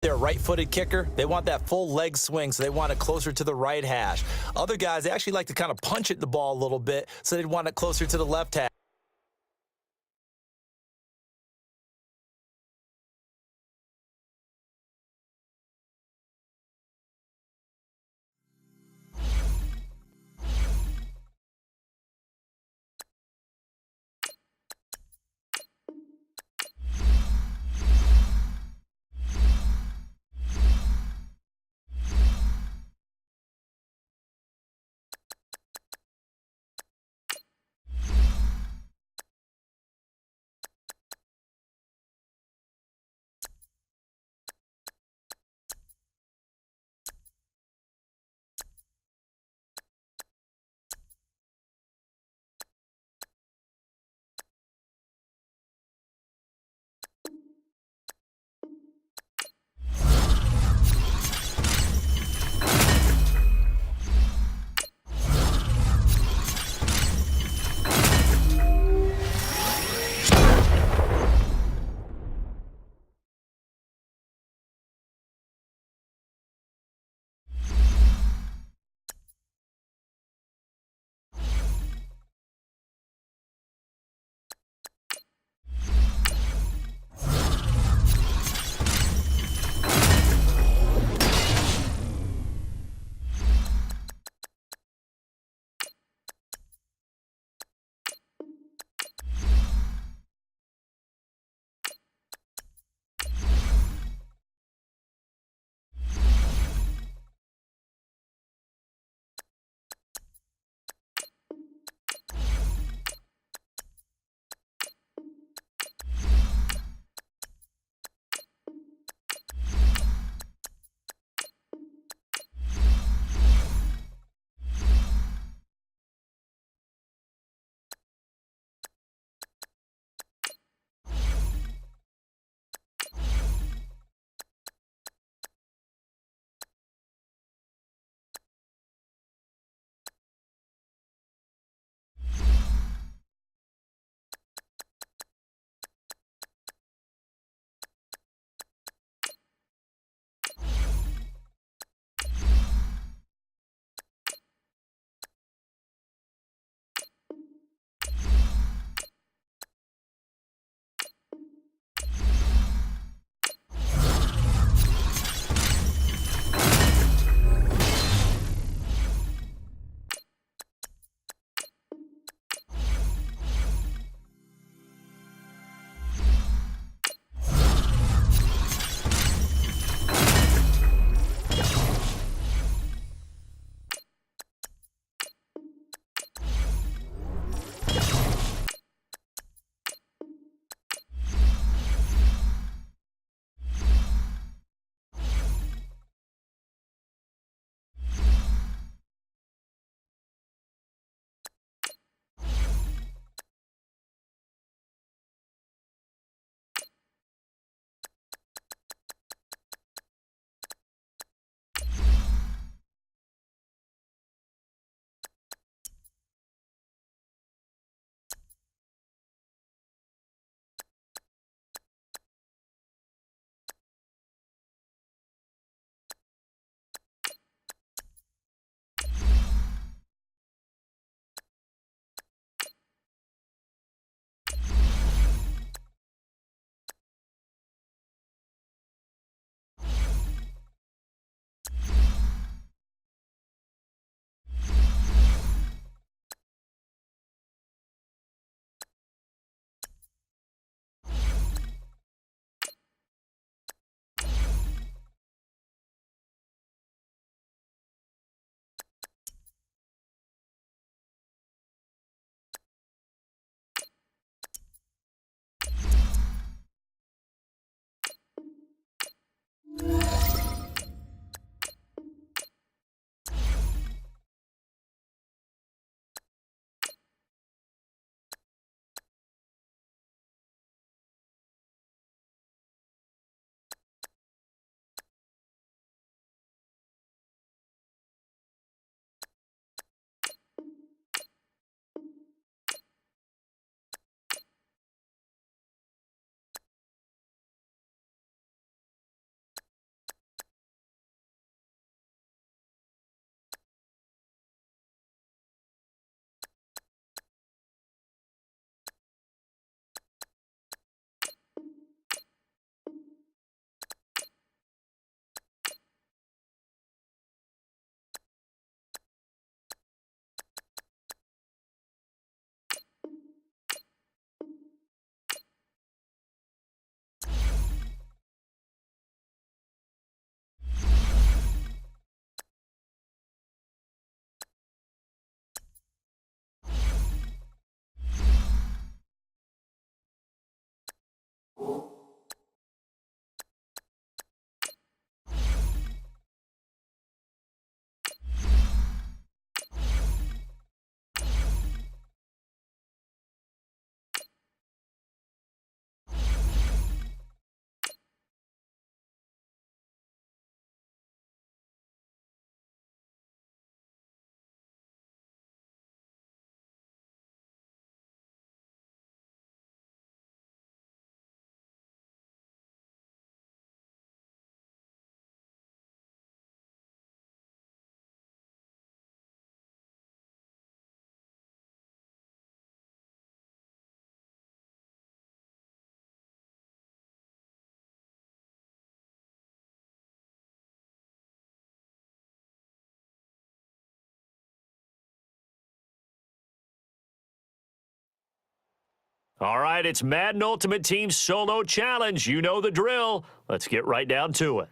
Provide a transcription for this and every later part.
They're a right-footed kicker. They want that full leg swing, so they want it closer to the right hash. Other guys, they actually like to kind of punch at the ball a little bit, so they'd want it closer to the left hash. All right, it's Madden Ultimate Team Solo Challenge. You know the drill. Let's get right down to it.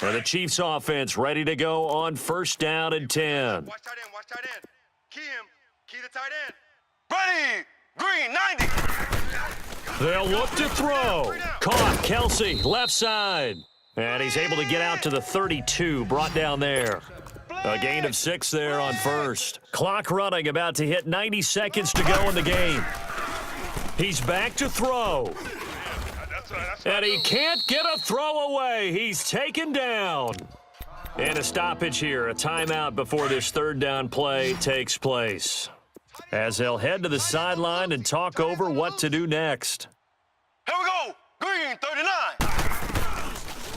And the Chiefs offense ready to go on first down and 10. Watch tight end, watch tight end. Key the tight end. Ready, green, 90. They'll look to throw. Caught, Kelsey, left side. And he's able to get out to the 32, brought down there. A gain of 6 there on first. Clock running, about to hit 90 seconds to go in the game. He's back to throw. And he can't get a throw away. He's taken down. And a stoppage here, a timeout before this third down play takes place. As they'll head to the sideline and talk over what to do next. Here we go, green, 39.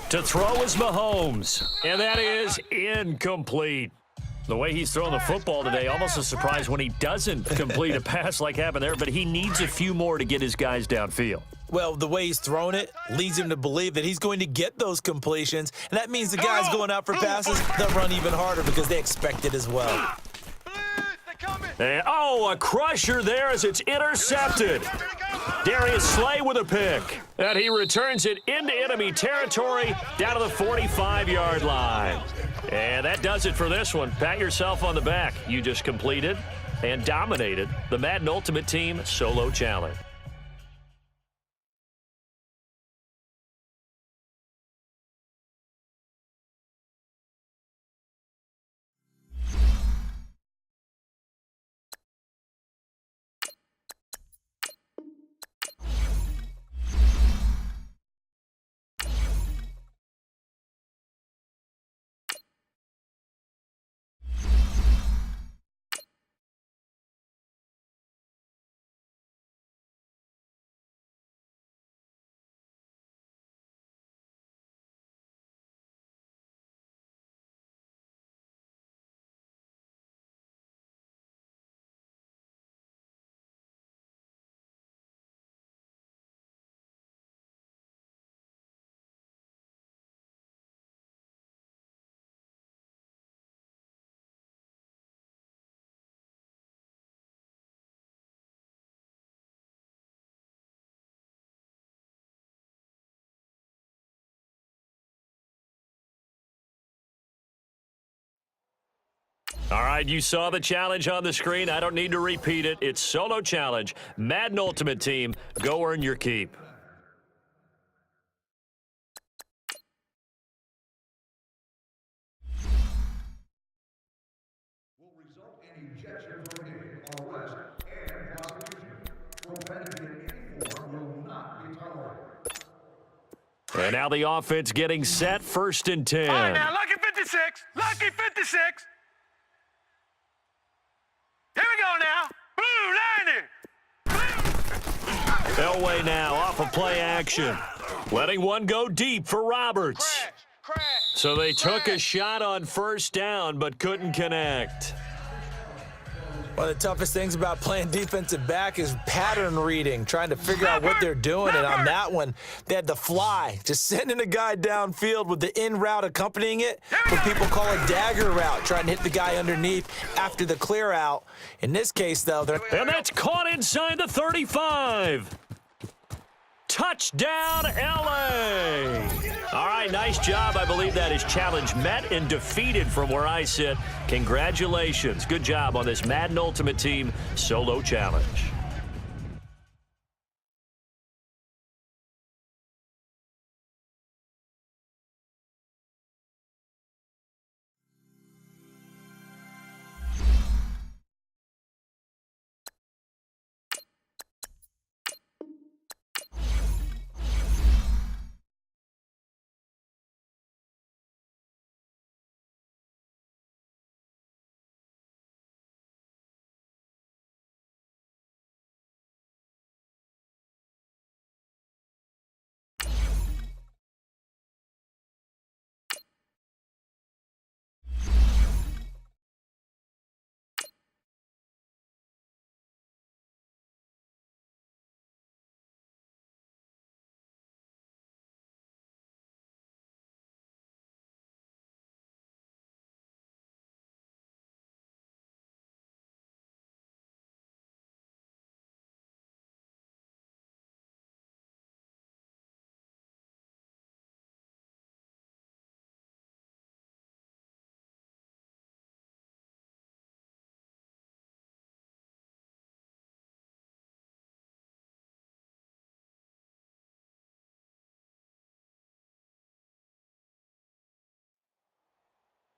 To throw is Mahomes, and that is incomplete. The way he's throwing the football today, almost a surprise when he doesn't complete a pass like happened there, but he needs a few more to get his guys downfield. Well, the way he's thrown it leads him to believe that he's going to get those completions, and that means the guys going out for passes, they'll run even harder because they expect it as well. And, a crusher there as it's intercepted. Darius Slay with a pick. And he returns it into enemy territory down to the 45-yard line. And that does it for this one. Pat yourself on the back. You just completed and dominated the Madden Ultimate Team Solo Challenge. All right, you saw the challenge on the screen. I don't need to repeat it. It's Solo Challenge. Madden Ultimate Team, go earn your keep. Will result in ejection from game, arrest, and prosecution. Profanity in any form will not be tolerated. And now the offense getting set, first and 10. All right, now, lucky 56. Lucky 56. Here we go now. Blue 90. Elway now off of play action. Letting one go deep for Roberts. Crash. So they took a shot on first down but couldn't connect. One of the toughest things about playing defensive back is pattern reading, trying to figure out what they're doing. And on that one, they had the fly, just sending a guy downfield with the in route accompanying it, what people call a dagger route, trying to hit the guy underneath after the clear out. In this case, though, they're... And that's caught inside the 35. Touchdown, LA! All right, nice job. I believe that is challenge met and defeated from where I sit. Congratulations. Good job on this Madden Ultimate Team Solo Challenge.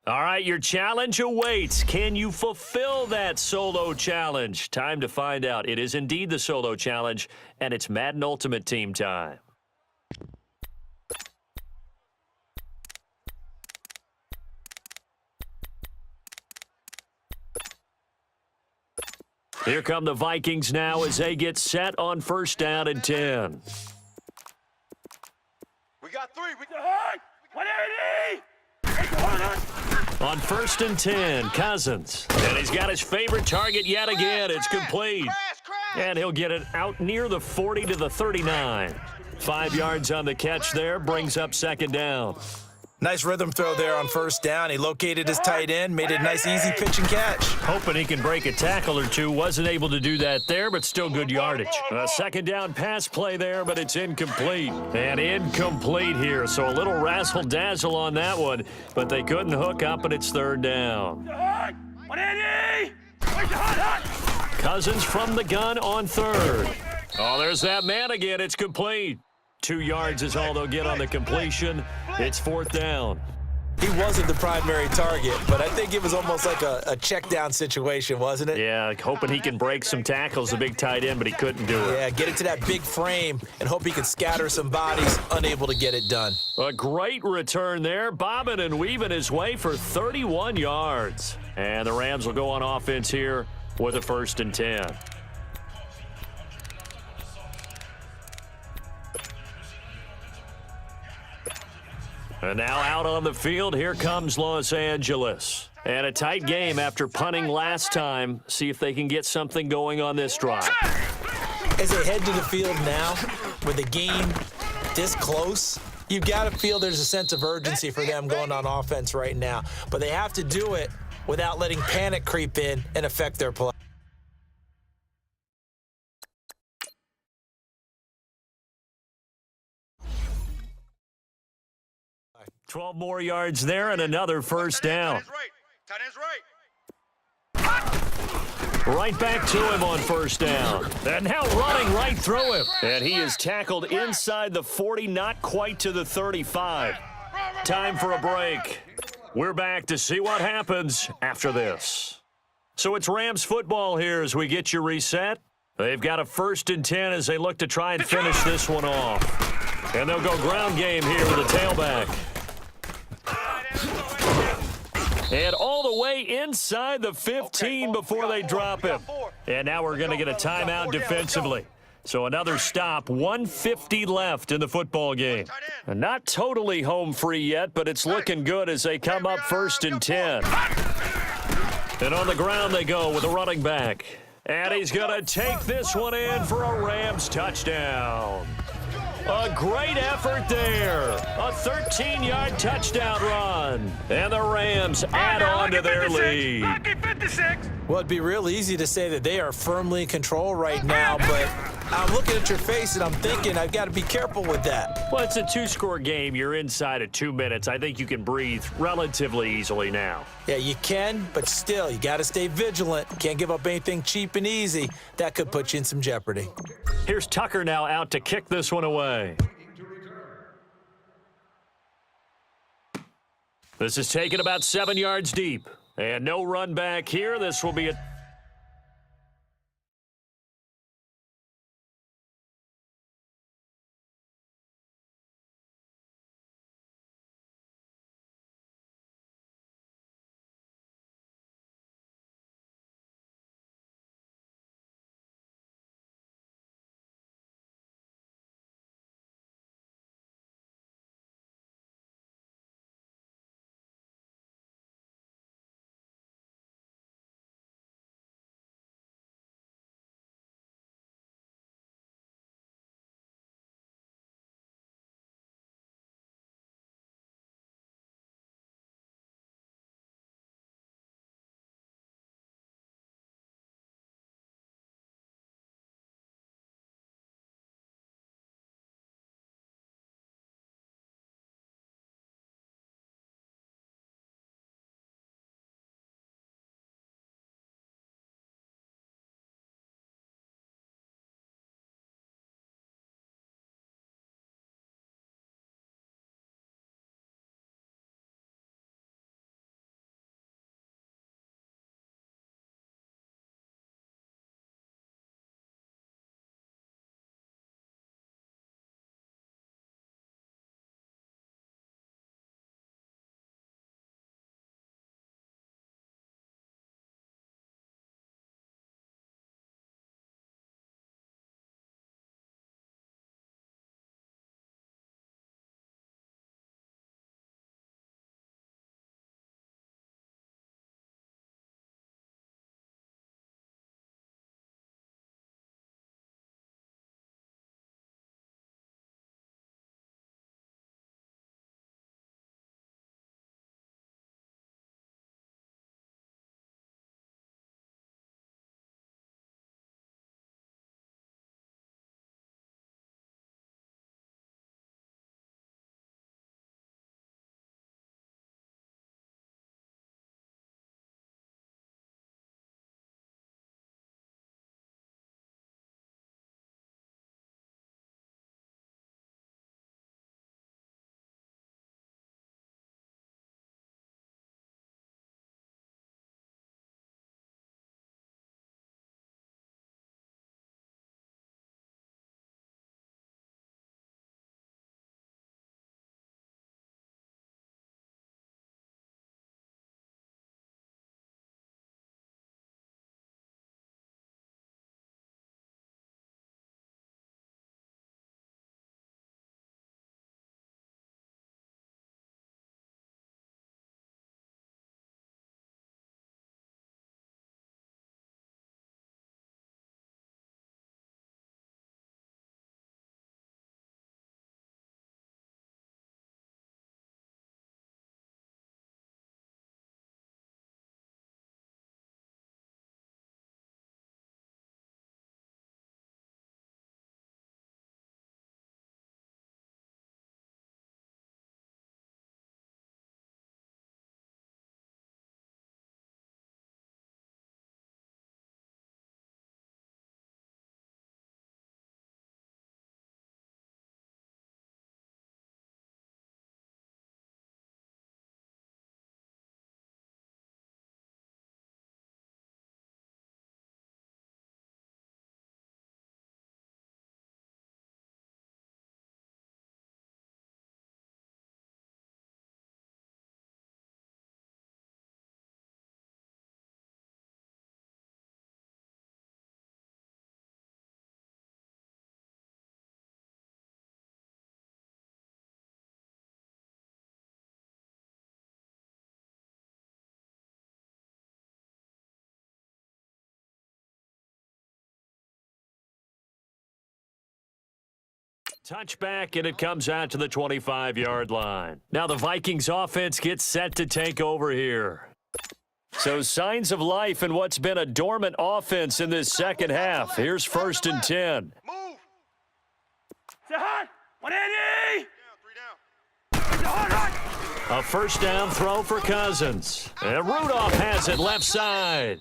All right, your challenge awaits. Can you fulfill that solo challenge? Time to find out. It is indeed the solo challenge, and it's Madden Ultimate Team time. Here come the Vikings now as they get set on first down and 10. We got 3. We got 180. On first and 10, Cousins. And he's got his favorite target yet again. It's complete. And he'll get it out near the 40 to the 39. 5 yards on the catch there, brings up second down. Nice rhythm throw there on first down. He located his tight end, made it a nice, easy pitch and catch. Hoping he can break a tackle or two. Wasn't able to do that there, but still good yardage. A second down pass play there, but it's incomplete. And incomplete here, so a little razzle-dazzle on that one, but they couldn't hook up, and it's third down. 180. Cousins from the gun on third. Oh, there's that man again. It's complete. 2 yards is all they'll get on the completion. It's fourth down. He wasn't the primary target, but I think it was almost like a check down situation, wasn't it? Yeah, hoping he can break some tackles, the big tight end, but he couldn't do it. Yeah, get it to that big frame and hope he can scatter some bodies, unable to get it done. A great return there, bobbing and weaving his way for 31 yards. And the Rams will go on offense here with a first and 10. And now out on the field, here comes Los Angeles. And a tight game after punting last time. See if they can get something going on this drive. As they head to the field now, with the game this close, you've got to feel there's a sense of urgency for them going on offense right now. But they have to do it without letting panic creep in and affect their play. 12 more yards there and another first down. Tight end's right. Right back to him on first down. And now running right through him. And he is tackled inside the 40, not quite to the 35. Time for a break. We're back to see what happens after this. So it's Rams football here as we get you reset. They've got a first and 10 as they look to try and finish this one off. And they'll go ground game here with a tailback. And all the way inside the 15 before they drop him. And now we're going to get a timeout defensively. So another stop, 1:50 left in the football game. And not totally home free yet, but it's looking good as they come up first and 10. And on the ground they go with a running back. And he's going to take this one in for a Rams touchdown. A great effort there. A 13-yard touchdown run. And the Rams add on to their lead. Well, it'd be real easy to say that they are firmly in control right now, but I'm looking at your face and I'm thinking I've got to be careful with that. Well, it's a two-score game. You're inside of 2 minutes. I think you can breathe relatively easily now. Yeah, you can, but still, you got to stay vigilant. Can't give up anything cheap and easy. That could put you in some jeopardy. Here's Tucker now out to kick this one away. This is taken about 7 yards deep. And no run back here. This will be a Touchback, and it comes out to the 25-yard line. Now the Vikings offense gets set to take over here. So signs of life in what's been a dormant offense in this second half. Here's 1st and 10. Move. A first down throw for Cousins. And Rudolph has it left side.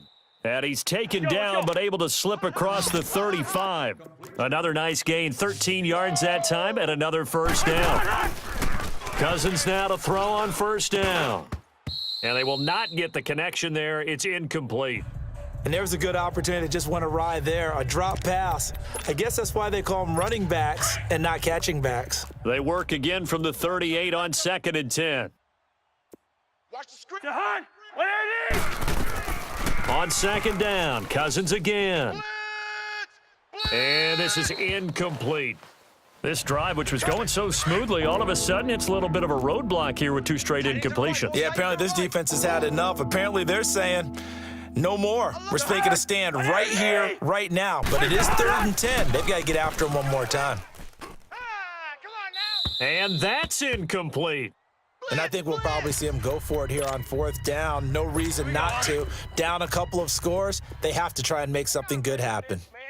And he's taken down but able to slip across the 35. Another nice gain, 13 yards that time, and another first down. Cousins now to throw on first down. And they will not get the connection there. It's incomplete. And there was a good opportunity that just went awry there, a drop pass. I guess that's why they call them running backs and not catching backs. They work again from the 38 on 2nd and 10. Watch the screen. On 2nd down, Cousins again. Blitz. And this is incomplete. This drive, which was going so smoothly, all of a sudden it's a little bit of a roadblock here with 2 straight incompletions. Yeah, apparently this defense has had enough. Apparently they're saying no more. We're making a stand right here, right now. But it is 3rd and 10. They've got to get after him one more time. Come on now. And that's incomplete. And I think we'll probably see them go for it here on 4th down. No reason not to. Down a couple of scores, they have to try and make something good happen. Man,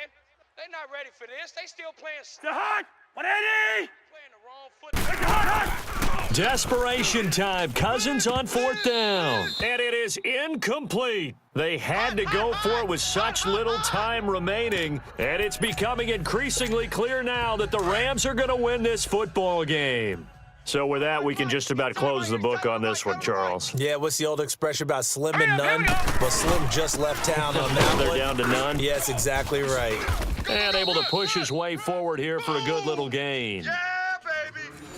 they're not ready for this. They still playing the wrong foot. Desperation time. Cousins on 4th down. And it is incomplete. They had to go for it with such little time remaining. And it's becoming increasingly clear now that the Rams are going to win this football game. So with that, we can just about close the book on this one, Charles. Yeah, what's the old expression about slim and none? Well, Slim just left town on that They're one. down to none. Yes, exactly right. And able to push his way forward here for a good little gain. Yeah,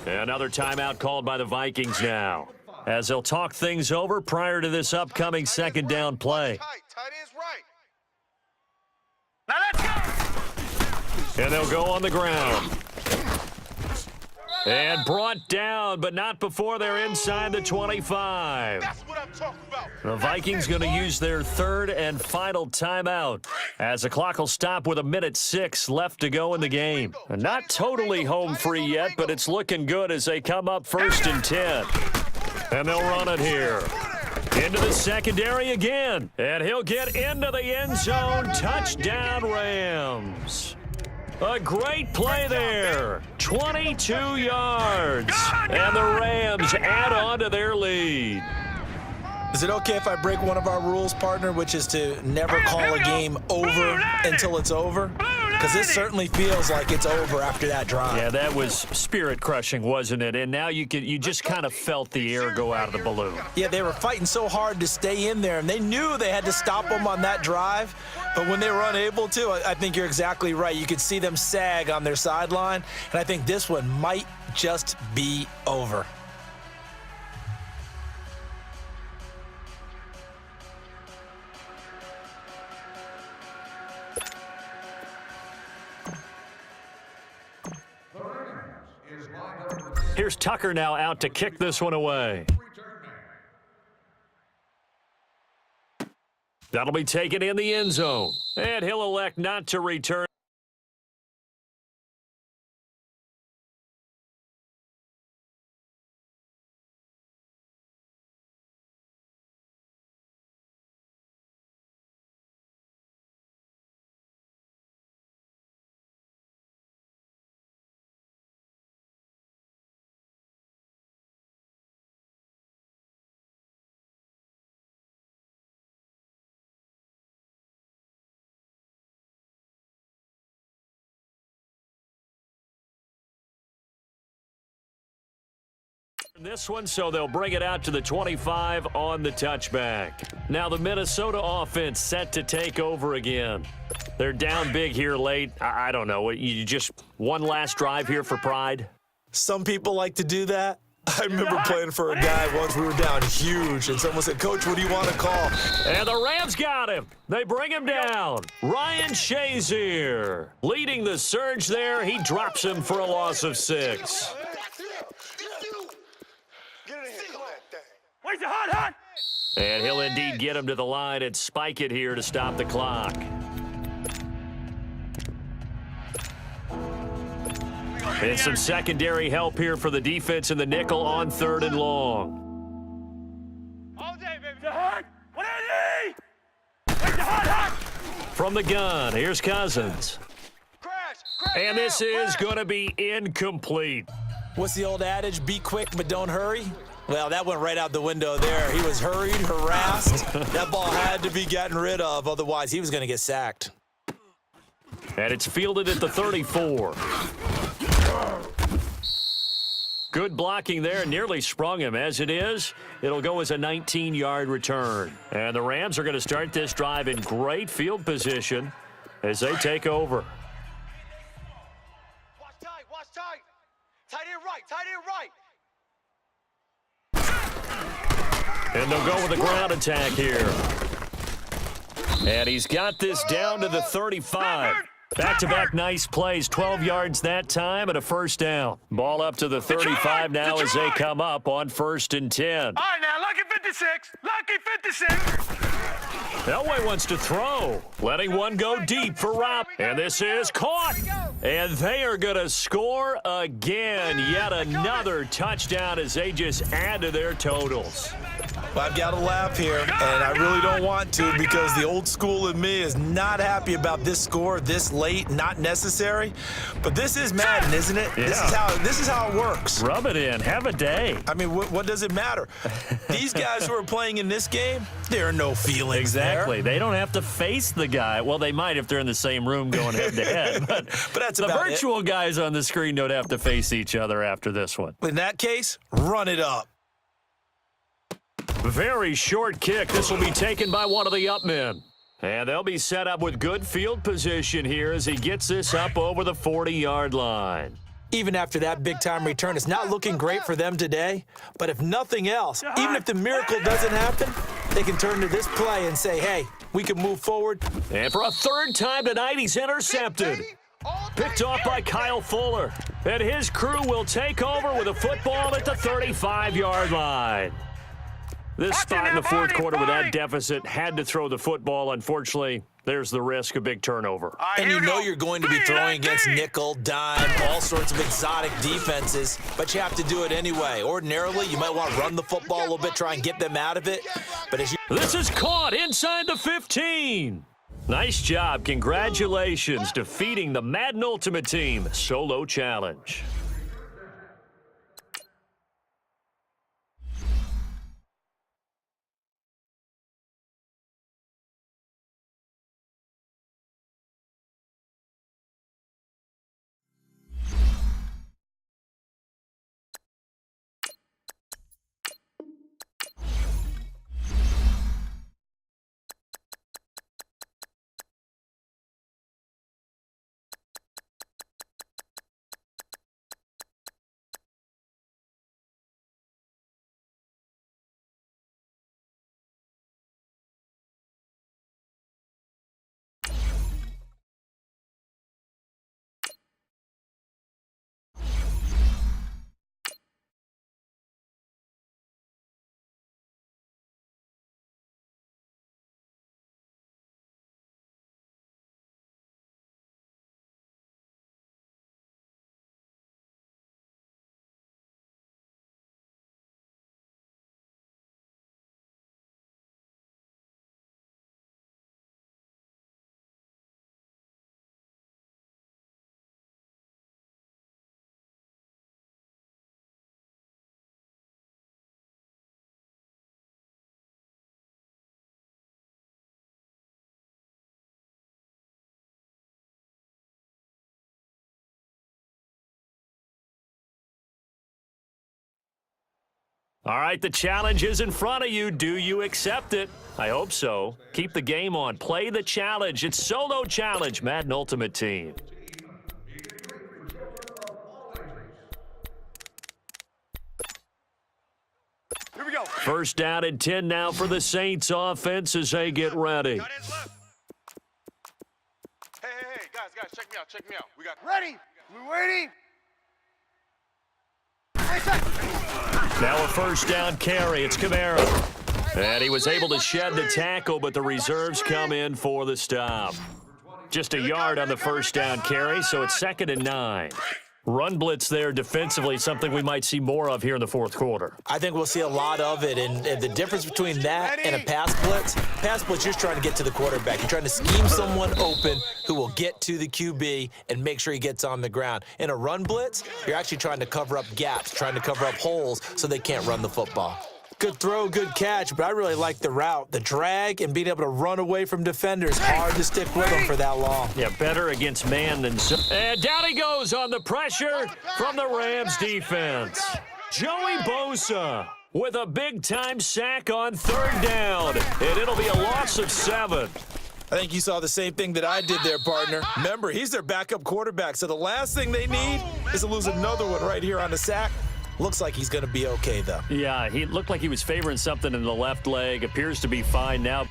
baby. Another timeout called by the Vikings now, as they'll talk things over prior to this upcoming 2nd down play. Tight end's right. Now let's go. And they'll go on the ground. And brought down, but not before they're inside the 25. That's what I'm talking about. The Vikings going to use their 3rd and final timeout, as the clock will stop with 1:06 left to go in the game. And not totally home free yet, but it's looking good as they come up 1st and 10. And they'll run it here. Into the secondary again. And he'll get into the end zone. Touchdown, Rams. A great play there. 22 yards. And the Rams add on to their lead. Is it okay if I break one of our rules, partner, which is to never call a game over until it's over? Because this certainly feels like it's over after that drive. Yeah, that was spirit-crushing, wasn't it? And now you just kind of felt the air go out of the balloon. Yeah, they were fighting so hard to stay in there, and they knew they had to stop them on that drive. But when they were unable to, I think you're exactly right. You could see them sag on their sideline, and I think this one might just be over. Here's Tucker now out to kick this one away. That'll be taken in the end zone. And he'll elect not to return. This one, so they'll bring it out to the 25 on the touchback. Now the Minnesota offense set to take over again. They're down big here late. I don't know. You just one last drive here for pride? Some people like to do that. I remember playing for a guy once. We were down huge, and someone said, "Coach, what do you want to call?" And the Rams got him. They bring him down. Ryan Shazier leading the surge there. He drops him for a loss of 6. Get in here. Come on, that thing. Where's the hot? And he'll indeed get him to the line and spike it here to stop the clock. And some secondary help here for the defense in the nickel on 3rd and long. All day, baby. The hot. 180. Take the hot. From the gun, here's Cousins. And this is going to be incomplete. What's the old adage? Be quick, but don't hurry. Well, that went right out the window there. He was hurried, harassed. That ball had to be gotten rid of, otherwise he was going to get sacked. And it's fielded at the 34. Good blocking there, nearly sprung him. As it is, it'll go as a 19-yard return. And the Rams are going to start this drive in great field position as they take over. Watch tight, watch tight. Tight end right, tight end right. And they'll go with a ground attack here. And he's got this down to the 35. Back-to-back nice plays, 12 yards that time and a first down. Ball up to the 35 now as they come up on 1st and 10. All right, now, lucky 56. Lucky 56. Elway wants to throw, letting one go deep for Rob. And this is caught. And they are going to score again. Yet another touchdown as they just add to their totals. Well, I've got to laugh here, and I really don't want to because the old school in me is not happy about this score this late, not necessary. But this is Madden, isn't it? Yeah. This is how it works. Rub it in. Have a day. I mean, what does it matter? These guys who are playing in this game, there are no feelings Exactly. there. They don't have to face the guy. Well, they might if they're in the same room going head-to-head. But that's the about virtual guys on the screen don't have to face each other after this one. In that case, run it up. Very short kick. This will be taken by one of the up men. And they'll be set up with good field position here as he gets this up over the 40-yard line. Even after that big-time return, it's not looking great for them today. But if nothing else, even if the miracle doesn't happen, they can turn to this play and say, hey, we can move forward. And for a 3rd time tonight, he's intercepted. Picked off by Kyle Fuller. And his crew will take over with a football at the 35-yard line. This spot in the 4th quarter with that deficit had to throw the football. Unfortunately, there's the risk of big turnover. And you know you're going to be throwing against nickel, dime, all sorts of exotic defenses, but you have to do it anyway. Ordinarily, you might want to run the football a little bit, try and get them out of it. But as you This is caught inside the 15. Nice job. Congratulations defeating the Madden Ultimate Team solo challenge. All right, the challenge is in front of you. Do you accept it? I hope so. Keep the game on. Play the challenge. It's solo challenge, Madden Ultimate Team. Here we go. 1st down and 10 now for the Saints offense as they get ready. Tight ends left. Hey, guys, check me out. We got ready. We waiting. Now a 1st down carry. It's Camara. And he was able to shed the tackle, but the reserves come in for the stop. Just a yard on the 1st down carry, so it's 2nd and 9. Run blitz there defensively, something we might see more of here in the fourth quarter. I think we'll see a lot of it, and the difference between that and a pass blitz, you're trying to get to the quarterback. You're trying to scheme someone open who will get to the QB and make sure he gets on the ground. In a run blitz, you're actually trying to cover up gaps, trying to cover up holes so they can't run the football. Good throw, good catch, but I really like the route. The drag and being able to run away from defenders, hard to stick with them for that long. Yeah, better against man than so. And down he goes on the pressure from the Rams defense. Joey Bosa with a big-time sack on third down, and it'll be a loss of 7. I think you saw the same thing that I did there, partner. Remember, he's their backup quarterback, so the last thing they need is to lose another one right here on the sack. Looks like he's going to be okay, though. Yeah, he looked like he was favoring something in the left leg. Appears to be fine now.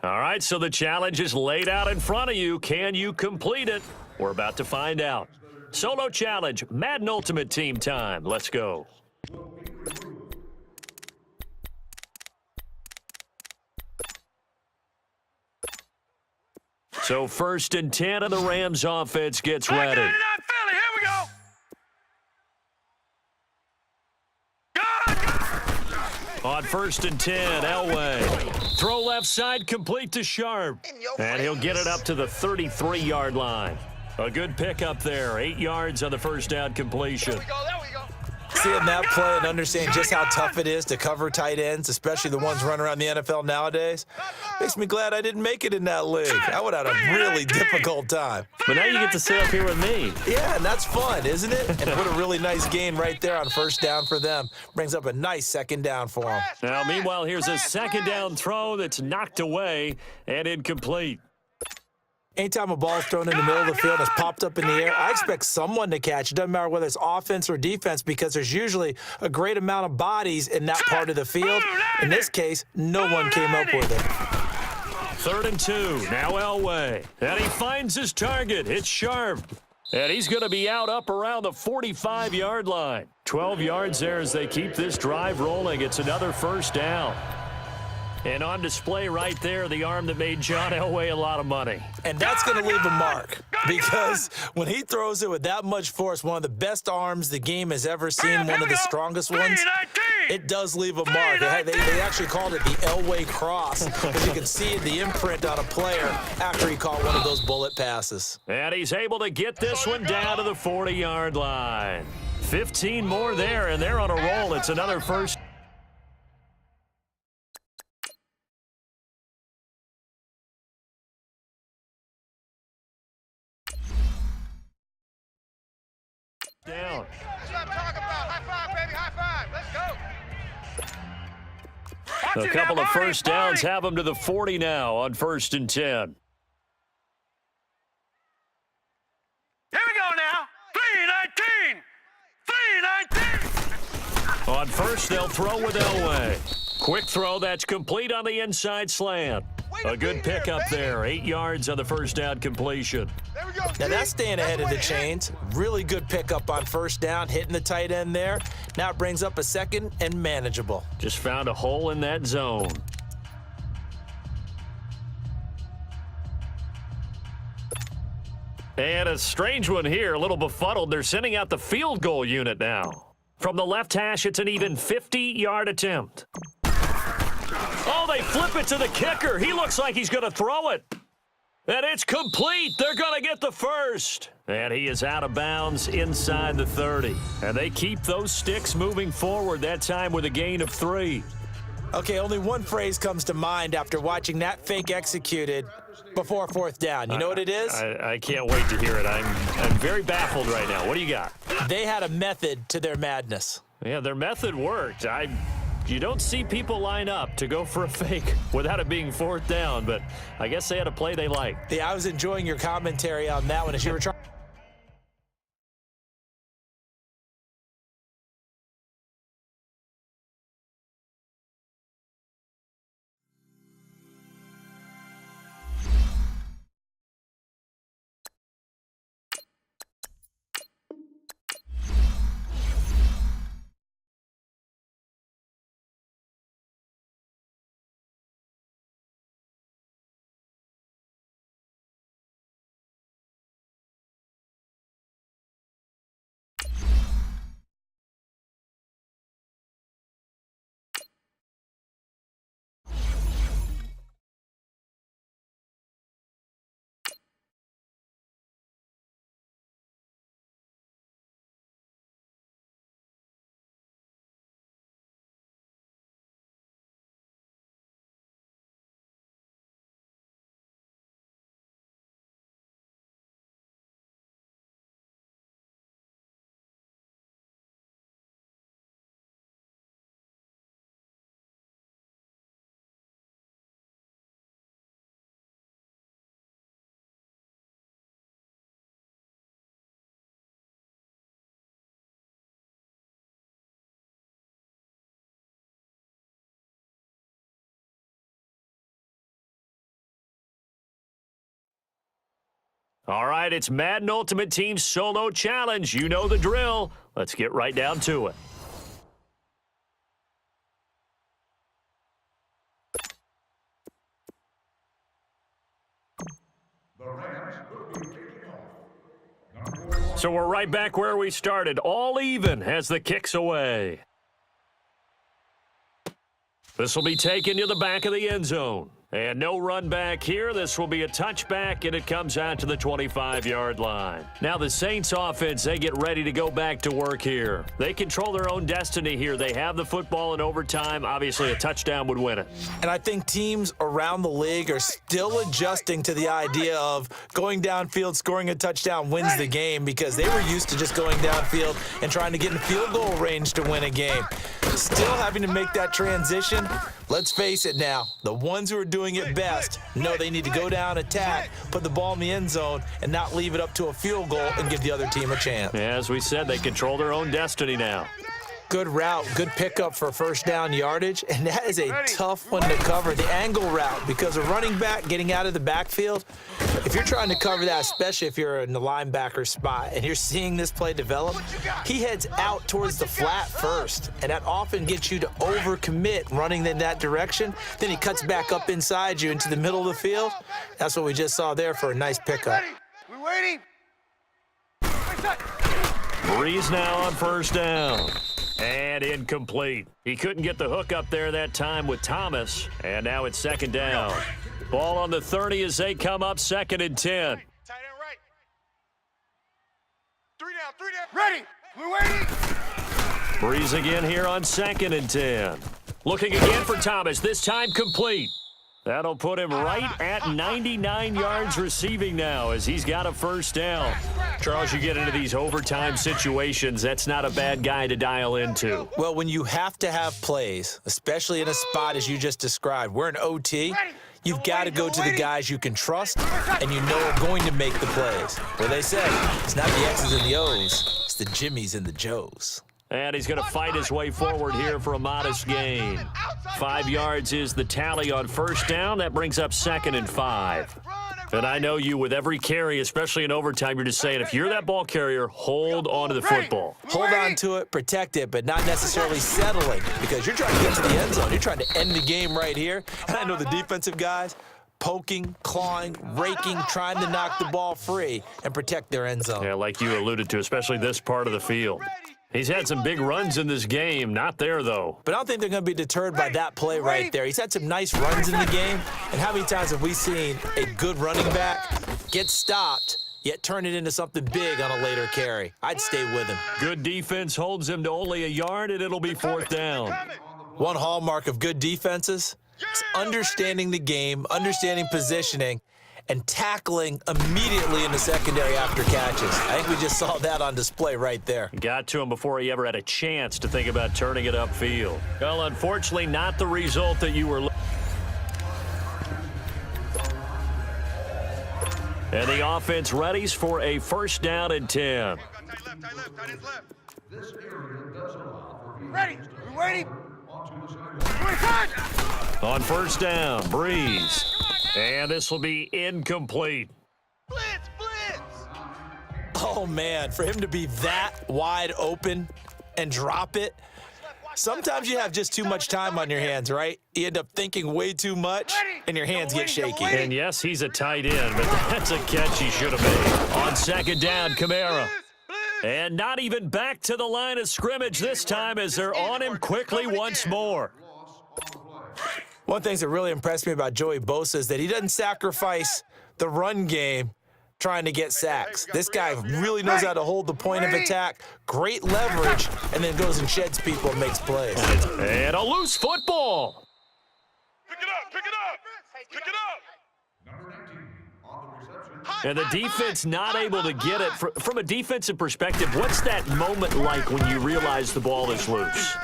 All right, so the challenge is laid out in front of you. Can you complete it? We're about to find out. Solo challenge, Madden Ultimate Team time. Let's go. So 1st and 10 of the Rams offense gets ready. Philly, here we go. On 1st and 10, Elway. Throw left side, complete to Sharp. And he'll get it up to the 33-yard line. A good pickup there. 8 yards on the first down completion. There we go. Seeing that play and understanding just how tough it is to cover tight ends, especially the ones running around the NFL nowadays, makes me glad I didn't make it in that league. I would have had a really difficult time. But now you get to sit up here with me. Yeah, and that's fun, isn't it? And put a really nice gain right there on first down for them. Brings up a nice second down for them. Now, meanwhile, here's a second down throw that's knocked away and incomplete. Anytime a ball is thrown in the middle of the field and is popped up in the air, I expect someone to catch. It doesn't matter whether it's offense or defense because there's usually a great amount of bodies in that part of the field. In this case, no one came up with it. 3rd and 2. Now Elway. And he finds his target. It's Sharp. And he's going to be out up around the 45-yard line. 12 yards there as they keep this drive rolling. It's another first down. And on display right there, the arm that made John Elway a lot of money. And that's going to leave a mark because when he throws it with that much force, one of the best arms the game has ever seen, one of the strongest ones, it does leave a mark. They actually called it the Elway cross because you can see the imprint on a player after he caught one of those bullet passes. And he's able to get this one down to the 40-yard line. 15 more there, and they're on a roll. It's another first. Down. That's what I'm talking about. High five, baby. High five. Let's go. A couple of first downs have them to the 40 now on 1st and 10. Here we go now. 3-19. On first, they'll throw with Elway. Quick throw that's complete on the inside slant. A good pickup there. 8 yards on the first down completion. There we go. Now that's staying ahead of the chains. Really good pickup on first down, hitting the tight end there. Now it brings up a second and manageable. Just found a hole in that zone. And a strange one here, a little befuddled. They're sending out the field goal unit now. From the left hash, it's an even 50-yard attempt. Oh, they flip it to the kicker. He looks like he's going to throw it. And it's complete. They're going to get the first. And he is out of bounds inside the 30. And they keep those sticks moving forward, that time with a gain of 3. Okay, only one phrase comes to mind after watching that fake executed before fourth down. You know what it is? I can't wait to hear it. I'm very baffled right now. What do you got? They had a method to their madness. Yeah, their method worked. You don't see people line up to go for a fake without it being fourth down, but I guess they had a play they liked. Yeah, I was enjoying your commentary on that one as you were trying. All right, it's Madden Ultimate Team Solo Challenge. You know the drill. Let's get right down to it. So we're right back where we started, all even as the kick's away. This will be taken to the back of the end zone. And no run back here. This will be a touchback, and it comes out to the 25-yard line. Now the Saints offense, they get ready to go back to work here. They control their own destiny here. They have the football in overtime. Obviously, a touchdown would win it. And I think teams around the league are still adjusting to the idea of going downfield, scoring a touchdown wins the game, because they were used to just going downfield and trying to get in field goal range to win a game. Still having to make that transition. Let's face it now, the ones who are doing it best know they need to go down, attack, put the ball in the end zone, and not leave it up to a field goal and give the other team a chance. As we said, they control their own destiny now. Good route, good pickup for first down yardage, and that is a tough one to cover, the angle route, because a running back getting out of the backfield, if you're trying to cover that, especially if you're in the linebacker spot and you're seeing this play develop, he heads out towards the flat first, and that often gets you to overcommit running in that direction. Then he cuts back up inside you into the middle of the field. That's what we just saw there for a nice pickup. We're waiting. Breeze now on first down. And incomplete. He couldn't get the hook up there that time with Thomas. And now it's second down. Ball on the 30 as they come up, 2nd and 10. Tight end right. 3 down. Ready. We're waiting. Breeze again here on 2nd and 10. Looking again for Thomas, this time complete. That'll put him right at 99 yards receiving now as he's got a first down. Charles, you get into these overtime situations, that's not a bad guy to dial into. Well, when you have to have plays, especially in a spot as you just described, we're in OT, you've got to go to the guys you can trust and you know are going to make the plays. Well, they say it's not the X's and the O's, it's the Jimmies and the Joes. And he's going to fight his way forward here for a modest gain. 5 yards is the tally on first down. That brings up 2nd and 5. And I know you, with every carry, especially in overtime, you're just saying, if you're that ball carrier, hold on to the football. Hold on to it, protect it, but not necessarily settling, because you're trying to get to the end zone. You're trying to end the game right here. And I know the defensive guys poking, clawing, raking, trying to knock the ball free and protect their end zone. Yeah, like you alluded to, especially this part of the field. He's had some big runs in this game. Not there, though. But I don't think they're going to be deterred by that play right there. He's had some nice runs in the game. And how many times have we seen a good running back get stopped, yet turn it into something big on a later carry? I'd stay with him. Good defense holds him to only a yard, and it'll be fourth down. One hallmark of good defenses is understanding the game, understanding positioning, and tackling immediately in the secondary after catches. I think we just saw that on display right there. Got to him before he ever had a chance to think about turning it upfield. Well, unfortunately, not the result that you were looking. And the offense readies for a first down and 10. This area does allow for Ready. We ready. onto the sideline. On first down, Breeze. And this will be incomplete. Blitz, blitz. Oh, man, for him to be that wide open and drop it, sometimes you have just too much time on your hands, right? You end up thinking way too much, and your hands get shaky. And yes, he's a tight end, but that's a catch he should have made. On second down, Kamara. And not even back to the line of scrimmage this time as they're on him quickly once more. One thing that really impressed me about Joey Bosa is that he doesn't sacrifice the run game trying to get sacks. This guy really knows how to hold the point of attack, great leverage, and then goes and sheds people and makes plays. And a loose football. Pick it up, pick it up, pick it up. Number 19 on the reception. And the defense not able to get it. From a defensive perspective, what's that moment like when you realize the ball is loose?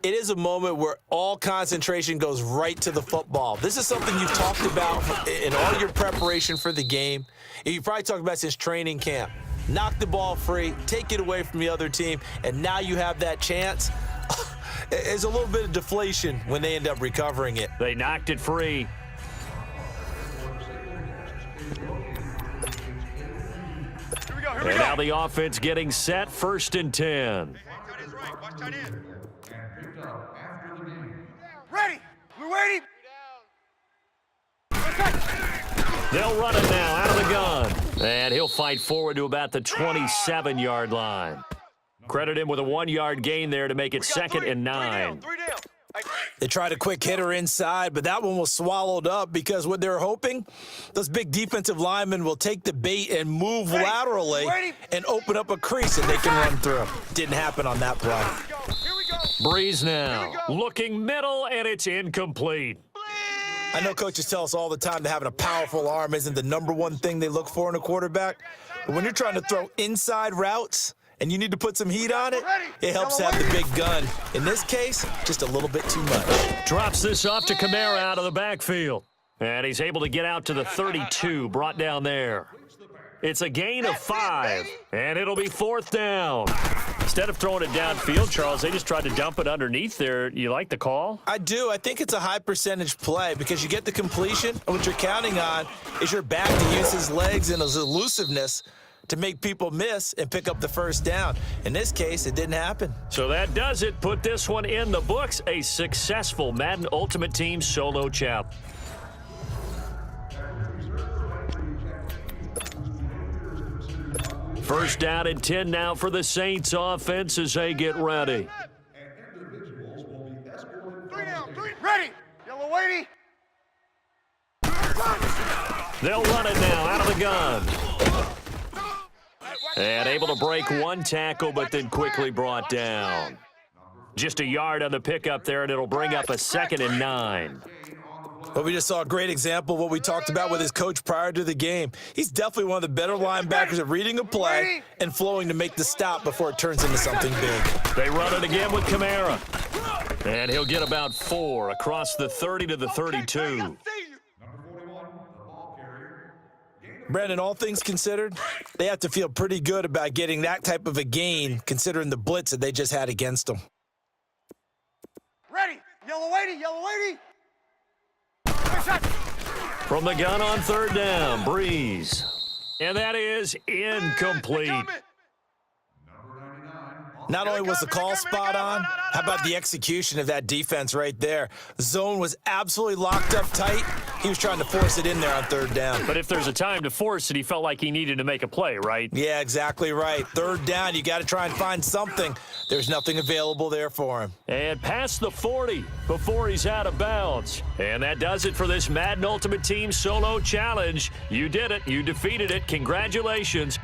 It is a moment where all concentration goes right to the football. This is something you've talked about in all your preparation for the game. You probably talked about since training camp. Knock the ball free, take it away from the other team, and now you have that chance. There's a little bit of deflation when they end up recovering it. They knocked it free. Here we go, here we And go. now the offense getting set, first and 10. Tight end's right, watch tight end. And picked up after the game. Ready. We ready. They'll run it now out of the gun. And he'll fight forward to about the 27-yard line. Credit him with a 1-yard gain there to make it second and 9. Three down. They tried a quick hitter inside, but that one was swallowed up because what they're hoping, those big defensive linemen will take the bait and move laterally and open up a crease that they can run through. Didn't happen on that play. Here we go. Breeze now looking middle, and it's incomplete. I know coaches tell us all the time that having a powerful arm isn't the number one thing they look for in a quarterback. But when you're trying to throw inside routes and you need to put some heat on it, it helps have the big gun. In this case, just a little bit too much. Drops this off to Kamara out of the backfield. And he's able to get out to the 32, brought down there. It's a gain of 5, and it'll be fourth down. Instead of throwing it downfield, Charles, they just tried to dump it underneath there. You like the call? I do. I think it's a high percentage play because you get the completion, and what you're counting on is your back to use his legs and his elusiveness to make people miss and pick up the first down. In this case, it didn't happen. So that does it. Put this one in the books. A successful Madden Ultimate Team solo challenge. First down and 10 now for the Saints offense as they get ready. And individuals will be escorted. Three down, three. Ready. Yellow weighty. They'll run it now out of the gun. And able to break one tackle, but then quickly brought down. Just a yard on the pickup there, and it'll bring up a second and 9. But we just saw a great example of what we talked about with his coach prior to the game. He's definitely one of the better linebackers at reading a play and flowing to make the stop before it turns into something big. They run it again with Kamara. And he'll get about 4 across the 30 to the 32. Number 41, the ball carrier. Brandon, all things considered, they have to feel pretty good about getting that type of a gain considering the blitz that they just had against them. Ready. Yellow weighty. Yellow weighty. From the gun on third down, Breeze. And that is incomplete. Not only was the call spot on, how about the execution of that defense right there? Zone was absolutely locked up tight. He was trying to force it in there on third down. But if there's a time to force it, he felt like he needed to make a play, right? Yeah, exactly right. Third down, you got to try and find something. There's nothing available there for him. And past the 40 before he's out of bounds. And that does it for this Madden Ultimate Team Solo Challenge. You did it. You defeated it. Congratulations.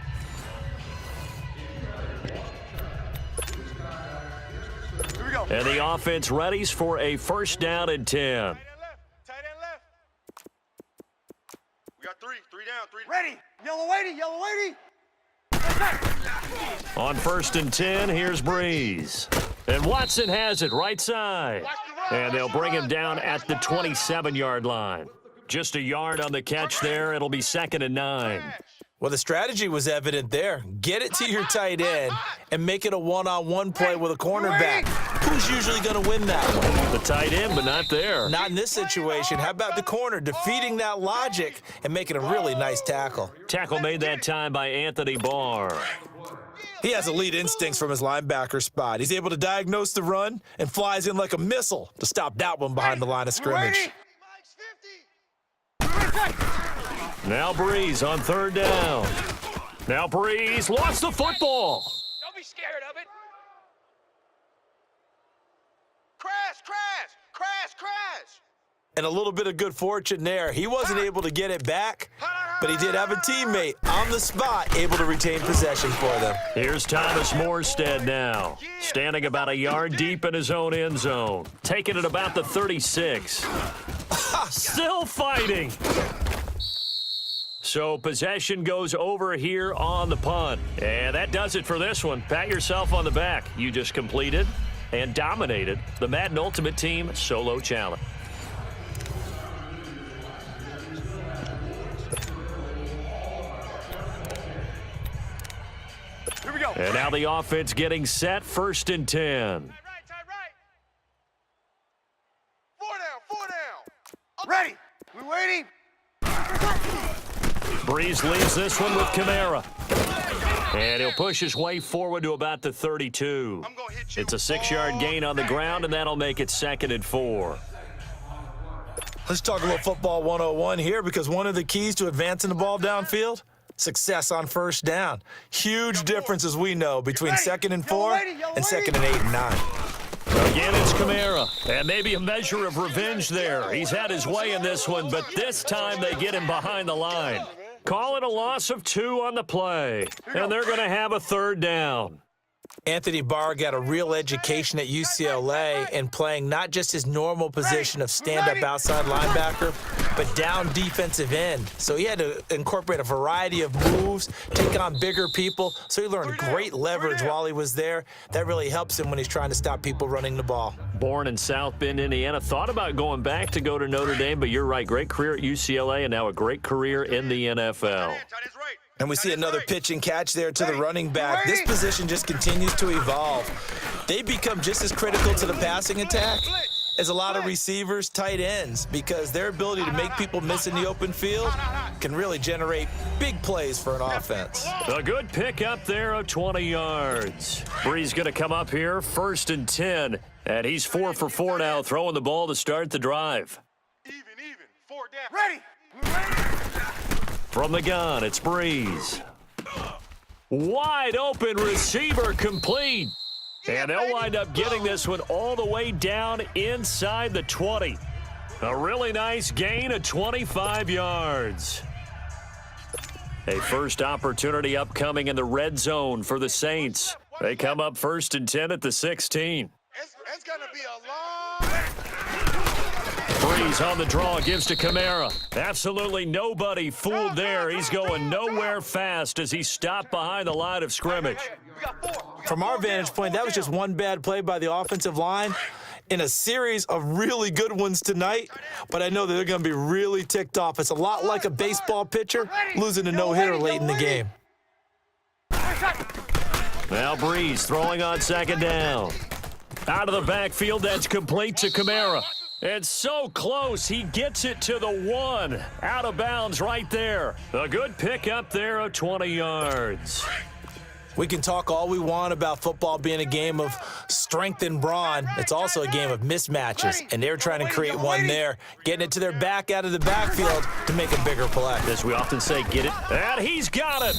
And the offense readies for a first down and 10. Tight end left. We got three down, three. Ready. Yellow weighty. On first and 10, here's Breeze. And Watson has it right side. And they'll bring him down at the 27-yard line. Just a yard on the catch there. It'll be second and 9. Well, the strategy was evident there. Get it to your tight end and make it a one-on-one play with a cornerback. Who's usually going to win that one? The tight end, but not there. Not in this situation. How about the corner defeating that logic and making a really nice tackle? Tackle made that time by Anthony Barr. He has elite instincts from his linebacker spot. He's able to diagnose the run and flies in like a missile to stop that one behind the line of scrimmage. Now Breeze on third down. Now Breeze lost the football. Don't be scared of it. Crash. And a little bit of good fortune there. He wasn't able to get it back, but he did have a teammate on the spot able to retain possession for them. Here's Thomas Morstead now, standing about a yard deep in his own end zone, taking it about the 36. Still fighting. So possession goes over here on the punt. And that does it for this one. Pat yourself on the back. You just completed and dominated the Madden Ultimate Team Solo Challenge. Here we go. And now the offense getting set, first and 10. Tight right. Four down. Ready. We waiting. Breeze leaves this one with Kamara. And he'll push his way forward to about the 32. It's a 6-yard gain on the ground, and that'll make it second and 4. Let's talk a little football 101 here, because one of the keys to advancing the ball downfield, success on first down. Huge difference, as we know, between second and 4 and second and 8 and 9. Again, it's Kamara. And maybe a measure of revenge there. He's had his way in this one, but this time they get him behind the line. Call it a loss of 2 on the play. And they're going to have a third down. Anthony Barr got a real education at UCLA in playing not just his normal position of stand-up outside linebacker, but down defensive end. So he had to incorporate a variety of moves, take on bigger people. So he learned great leverage while he was there. That really helps him when he's trying to stop people running the ball. Born in South Bend, Indiana. Thought about going back to go to Notre Dame, but you're right. Great career at UCLA and now a great career in the NFL. And we see another pitch and catch there to the running back. This position just continues to evolve. They become just as critical to the passing attack as a lot of receivers, tight ends, because their ability to make people miss in the open field can really generate big plays for an offense. A good pick up there of 20 yards. Breeze going to come up here, first and 10. And he's 4 for 4 now, throwing the ball to start the drive. Even. 4 down. Ready. From the gun, it's Breeze. Wide open receiver complete. And they'll wind up getting this one all the way down inside the 20. A really nice gain of 25 yards. A first opportunity upcoming in the red zone for the Saints. They come up first and 10 at the 16. It's going to be a long... Breeze on the draw, gives to Kamara. Absolutely nobody fooled there. He's going nowhere fast as he stopped behind the line of scrimmage. From our vantage point, that was just one bad play by the offensive line in a series of really good ones tonight, but I know that they're going to be really ticked off. It's a lot like a baseball pitcher losing a no-hitter late in the game. Now Breeze throwing on second down. Out of the backfield, that's complete to Kamara. And so close, he gets it to the 1. Out of bounds right there. A good pickup there of 20 yards. We can talk all we want about football being a game of strength and brawn. It's also a game of mismatches, and they're trying to create one there, getting it to their back out of the backfield to make a bigger play. As we often say, get it. And he's got it.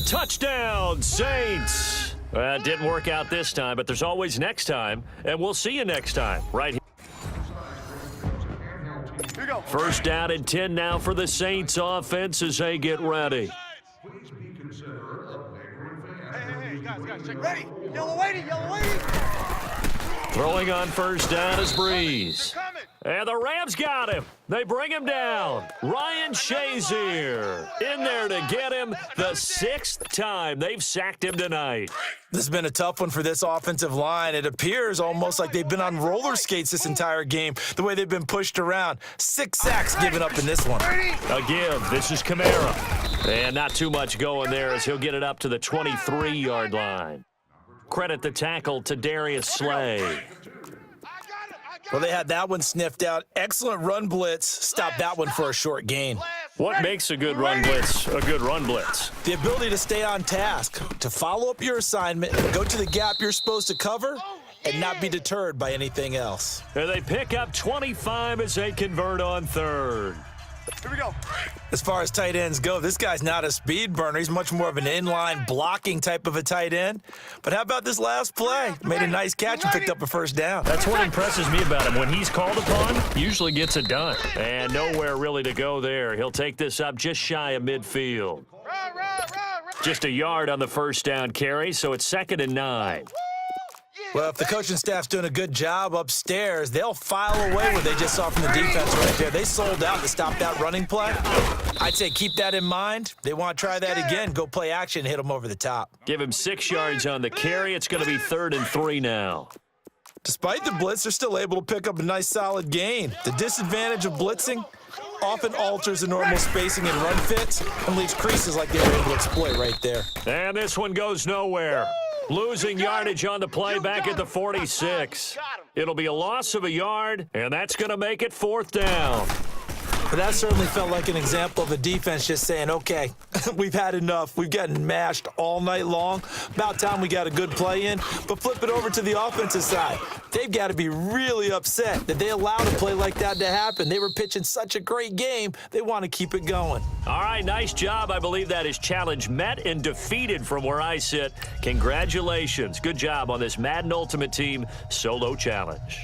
Touchdown, Saints. It didn't work out this time, but there's always next time, and we'll see you next time right here. First down and 10 now for the Saints offense as they get ready. Please be considerate of neighboring fans. Hey, guys, check. Ready? Yellow lady. Throwing on first down is Breeze. They're coming. And the Rams got him. They bring him down. Ryan Shazier in there to get him the 6th time they've sacked him tonight. This has been a tough one for this offensive line. It appears almost like they've been on roller skates this entire game, the way they've been pushed around. 6 sacks given up in this one. A give. This is Kamara. And not too much going there as he'll get it up to the 23-yard line. Credit the tackle to Darius Slay. Well, they had that one sniffed out. Excellent run blitz. Stop that one for a short gain. What makes a good run blitz a good run blitz? The ability to stay on task, to follow up your assignment, go to the gap you're supposed to cover, and not be deterred by anything else. And they pick up 25 as they convert on 3rd. Here we go. As far as tight ends go, this guy's not a speed burner. He's much more of an inline blocking type of a tight end. But how about this last play? Made a nice catch and picked up a first down. That's what impresses me about him. When he's called upon, usually gets it done. And nowhere really to go there. He'll take this up just shy of midfield. Just a yard on the first down carry, so it's 2nd and 9. Well, if the coaching staff's doing a good job upstairs, they'll file away what they just saw from the defense right there. They sold out to stop that running play. I'd say keep that in mind. They want to try that again. Go play action, hit them over the top. Give him 6 yards on the carry. It's going to be 3rd and 3 now. Despite the blitz, they're still able to pick up a nice solid gain. The disadvantage of blitzing often alters the normal spacing and run fits and leaves creases like they were able to exploit right there. And this one goes nowhere. Losing yardage on the play back at the 46. It'll be a loss of a yard, and that's going to make it 4th down. But that certainly felt like an example of a defense just saying, okay, we've had enough. We've gotten mashed all night long. About time we got a good play in. But flip it over to the offensive side. They've got to be really upset that they allowed a play like that to happen. They were pitching such a great game, they want to keep it going. All right, nice job. I believe that is challenge met and defeated from where I sit. Congratulations. Good job on this Madden Ultimate Team Solo Challenge.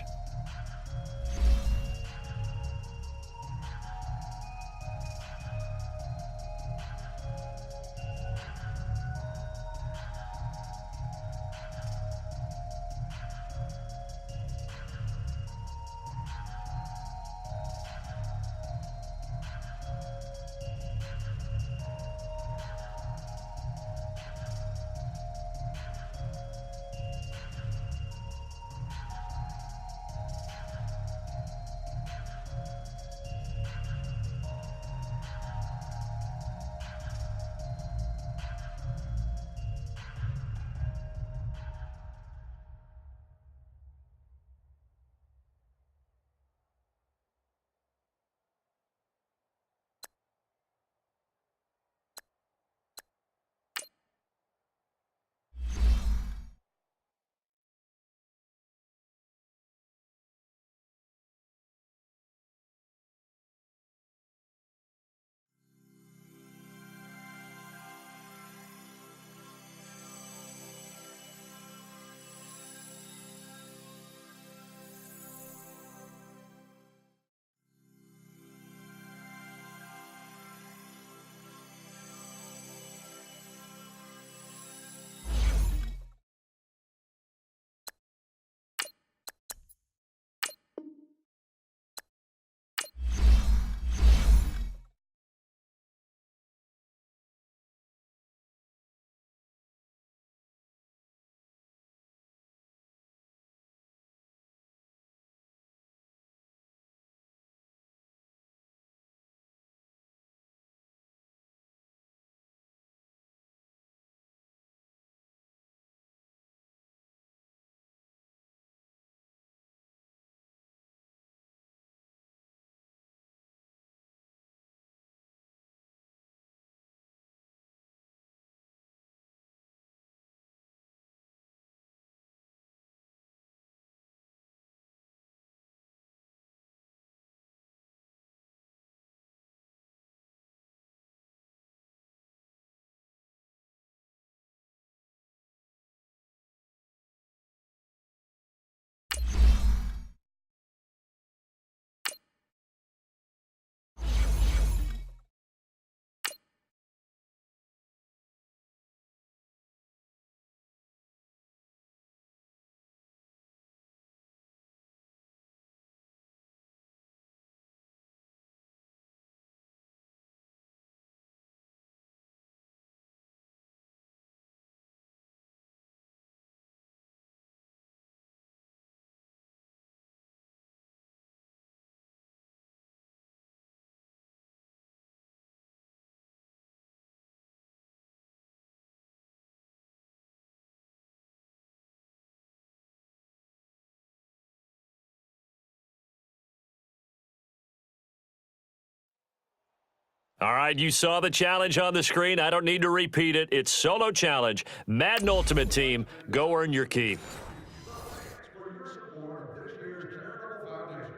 All right, you saw the challenge on the screen. I don't need to repeat it. It's solo challenge. Madden Ultimate Team, go earn your keep. For your support of this year's charitable foundation.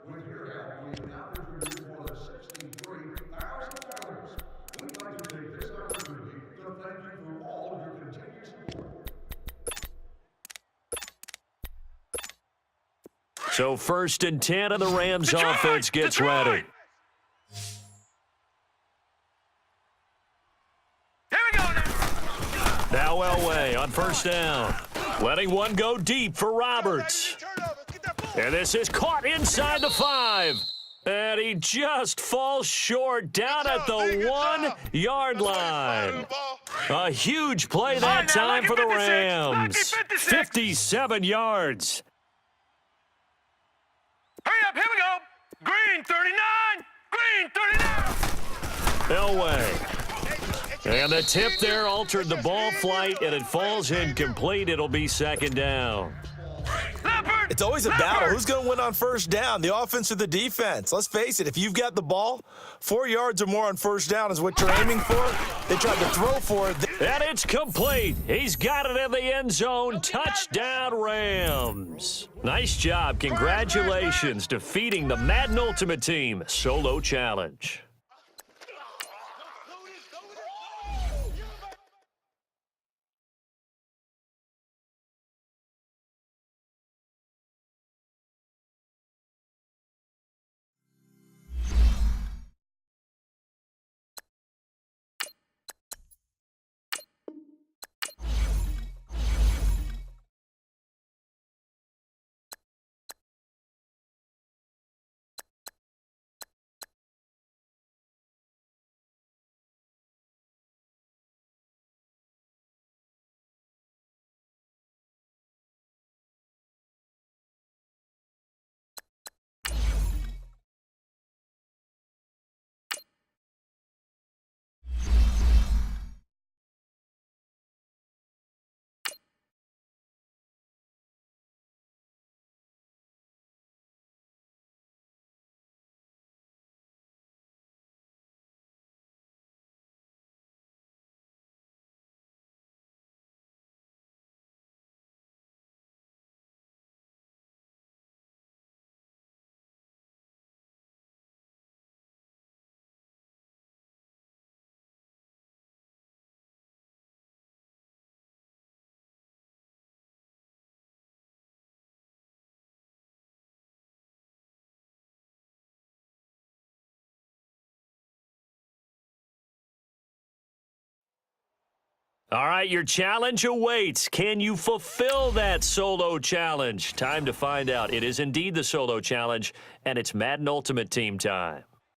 With your help, we have now contributed more than 63,000 dollars. We'd like to take this opportunity to thank you for all of your continued support. So 1st and 10 of the Rams offense gets ready. Here we go now. Now Elway on 1st down. Letting one go deep for Roberts. And this is caught inside the 5. And he just falls short down at the 1-yard line. A huge play that time for the Rams. 57 yards. Hurry up, here we go. Green 39. Green 39. Elway. And the tip there altered the ball flight, and it falls incomplete. It'll be 2nd down. Leopard. It's always a battle. Who's going to win on 1st down, the offense or the defense? Let's face it, if you've got the ball, 4 yards or more on 1st down is what you're aiming for. They tried to throw for it. And it's complete. He's got it in the end zone. Touchdown, Rams. Nice job. Congratulations defeating the Madden Ultimate Team solo challenge. All right, your challenge awaits. Can you fulfill that solo challenge? Time to find out. It is indeed the solo challenge, and it's Madden Ultimate Team time.